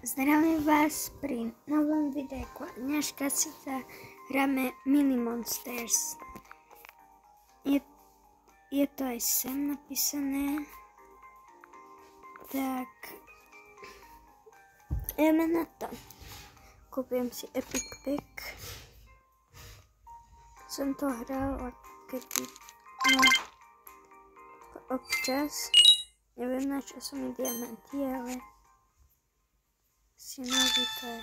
Zdravím vás pri novom videjku. Dneska si hráme Mini Monsters. Je to aj sem napísané. Tak ideme na to. Kúpim si Epic Pack. Som to hral občas. Neviem, na čo sú mi diamanty, ale si nový to je.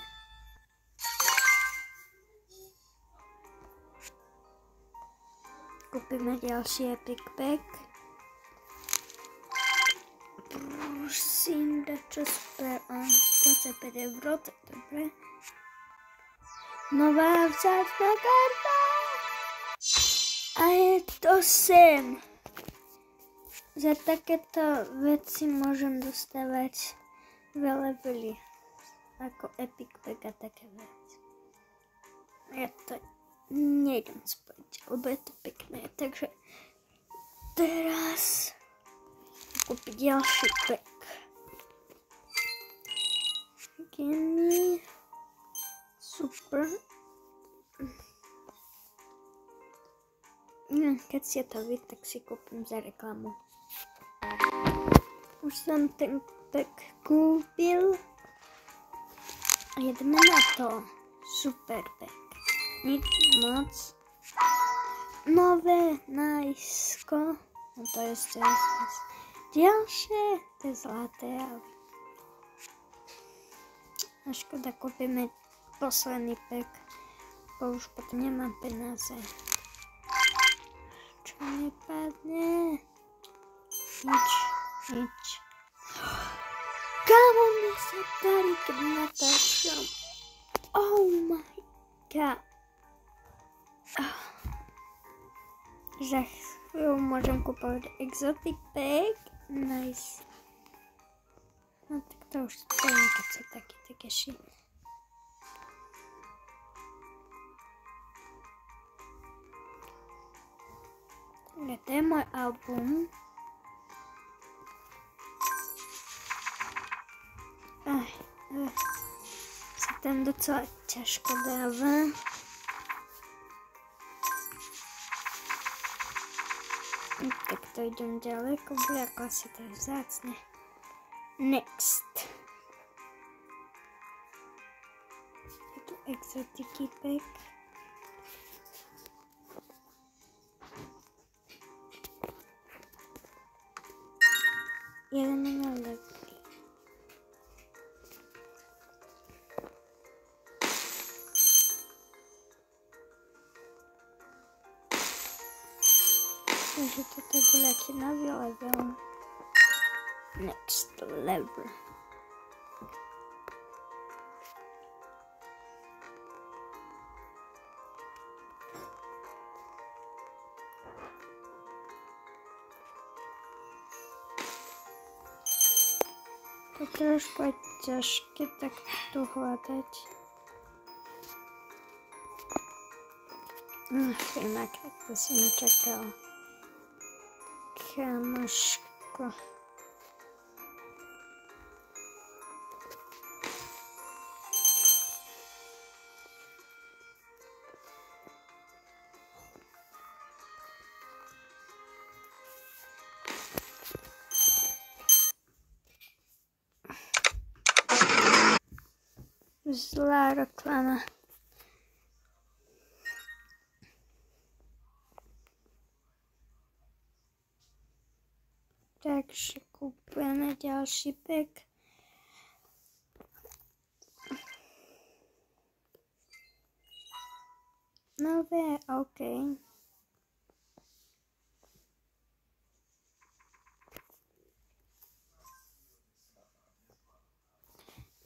Kúpime ďalší Epic Pack. Prosím, dať čo super. 25 €, tak dobre. Nová vzácna karta. A je to sem. Za takéto veci môžem dostávať veľa levely. Ako Epic Pack a také veci. Ja to nejdem spojiť, lebo je to pekné. Takže teraz kúpiť ďalší pack. Gimme. Super. Keď si to vy, tak si kúpim za reklamu. Už som ten pack kúpil. A jedeme na to. Super pack. Nič moc. Nové, najsko. No to je ďalšie. To je zlaté, ale a škoda, kúpime posledný pack. Bo už potom nemám peniaze. Čo nepadne? Nič. Kámo, mne sa darí, keď natáčam. Oh my god. Za chvíľu môžem kúpovať exotic pack. Nice. No tak to už spravím, keď sa taký shit. To je môj album. Sa tam docela ťažko dáva. Tak to idem ďalej, ako asi to je vzácne. Next. Je tu exotiky pack. Jeden na levely. Takže toto bude aký nový level. Next level. To trošku je ťažké tak tu hľadať. Inak, to som nečakala. Kamoško. Zlá reklama. Takže kúpujeme ďalší pack. Nové, OK.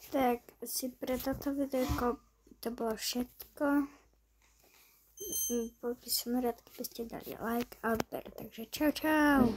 Tak si pre toto videjko to bolo všetko. Bol by som rád, keby ste dali like a odber. Takže čau.